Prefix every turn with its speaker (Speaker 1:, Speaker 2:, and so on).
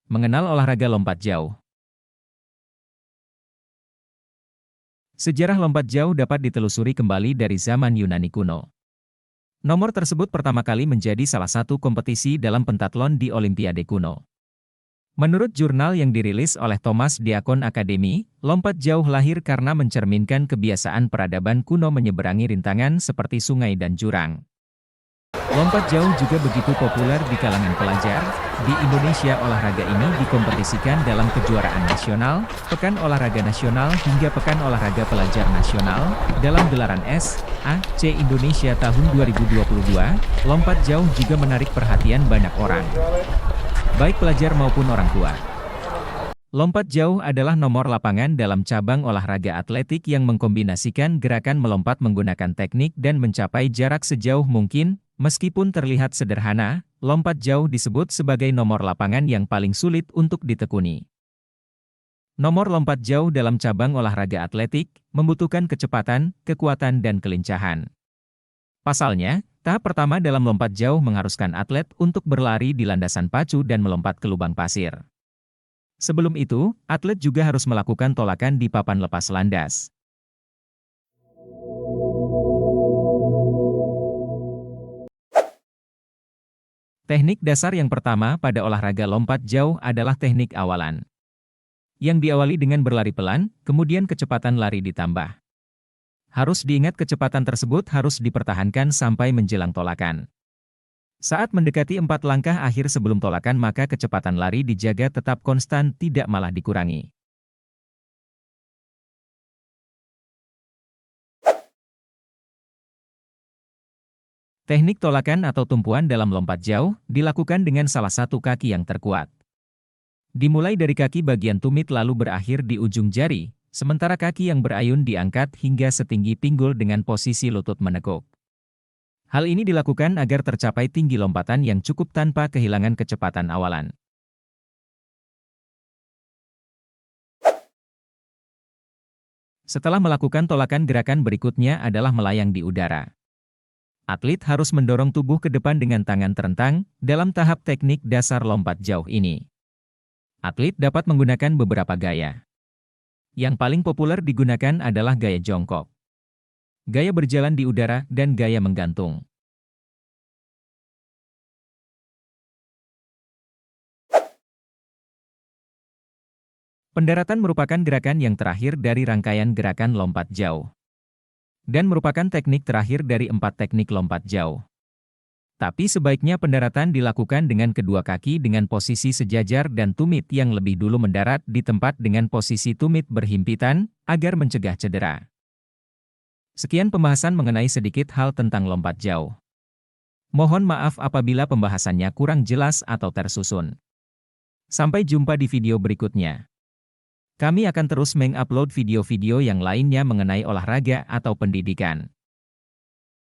Speaker 1: Mengenal olahraga lompat jauh. Sejarah lompat jauh dapat ditelusuri kembali dari zaman Yunani kuno. Nomor tersebut pertama kali menjadi salah satu kompetisi dalam pentatlon di Olimpiade kuno. Menurut jurnal yang dirilis oleh Thomas Diakon Academy, lompat jauh lahir karena mencerminkan kebiasaan peradaban kuno menyeberangi rintangan seperti sungai dan jurang. Lompat jauh juga begitu populer di kalangan pelajar. Di Indonesia olahraga ini dikompetisikan dalam kejuaraan nasional, Pekan Olahraga Nasional hingga Pekan Olahraga Pelajar Nasional. Dalam gelaran S.A.C. Indonesia tahun 2022, lompat jauh juga menarik perhatian banyak orang, baik pelajar maupun orang tua. Lompat jauh adalah nomor lapangan dalam cabang olahraga atletik yang mengkombinasikan gerakan melompat menggunakan teknik dan mencapai jarak sejauh mungkin. Meskipun terlihat sederhana, lompat jauh disebut sebagai nomor lapangan yang paling sulit untuk ditekuni. Nomor lompat jauh dalam cabang olahraga atletik membutuhkan kecepatan, kekuatan, dan kelincahan. Pasalnya, tahap pertama dalam lompat jauh mengharuskan atlet untuk berlari di landasan pacu dan melompat ke lubang pasir. Sebelum itu, atlet juga harus melakukan tolakan di papan lepas landas. Teknik dasar yang pertama pada olahraga lompat jauh adalah teknik awalan, yang diawali dengan berlari pelan, kemudian kecepatan lari ditambah. Harus diingat kecepatan tersebut harus dipertahankan sampai menjelang tolakan. Saat mendekati 4 langkah akhir sebelum tolakan maka kecepatan lari dijaga tetap konstan, tidak malah dikurangi. Teknik tolakan atau tumpuan dalam lompat jauh dilakukan dengan salah satu kaki yang terkuat. Dimulai dari kaki bagian tumit lalu berakhir di ujung jari, sementara kaki yang berayun diangkat hingga setinggi pinggul dengan posisi lutut menekuk. Hal ini dilakukan agar tercapai tinggi lompatan yang cukup tanpa kehilangan kecepatan awalan. Setelah melakukan tolakan, gerakan berikutnya adalah melayang di udara. Atlet harus mendorong tubuh ke depan dengan tangan terentang dalam tahap teknik dasar lompat jauh ini. Atlet dapat menggunakan beberapa gaya. Yang paling populer digunakan adalah gaya jongkok, gaya berjalan di udara, dan gaya menggantung. Pendaratan merupakan gerakan yang terakhir dari rangkaian gerakan lompat jauh, dan merupakan teknik terakhir dari 4 teknik lompat jauh. Tapi sebaiknya pendaratan dilakukan dengan kedua kaki dengan posisi sejajar dan tumit yang lebih dulu mendarat di tempat dengan posisi tumit berhimpitan, agar mencegah cedera. Sekian pembahasan mengenai sedikit hal tentang lompat jauh. Mohon maaf apabila pembahasannya kurang jelas atau tersusun. Sampai jumpa di video berikutnya. Kami akan terus mengupload video-video yang lainnya mengenai olahraga atau pendidikan.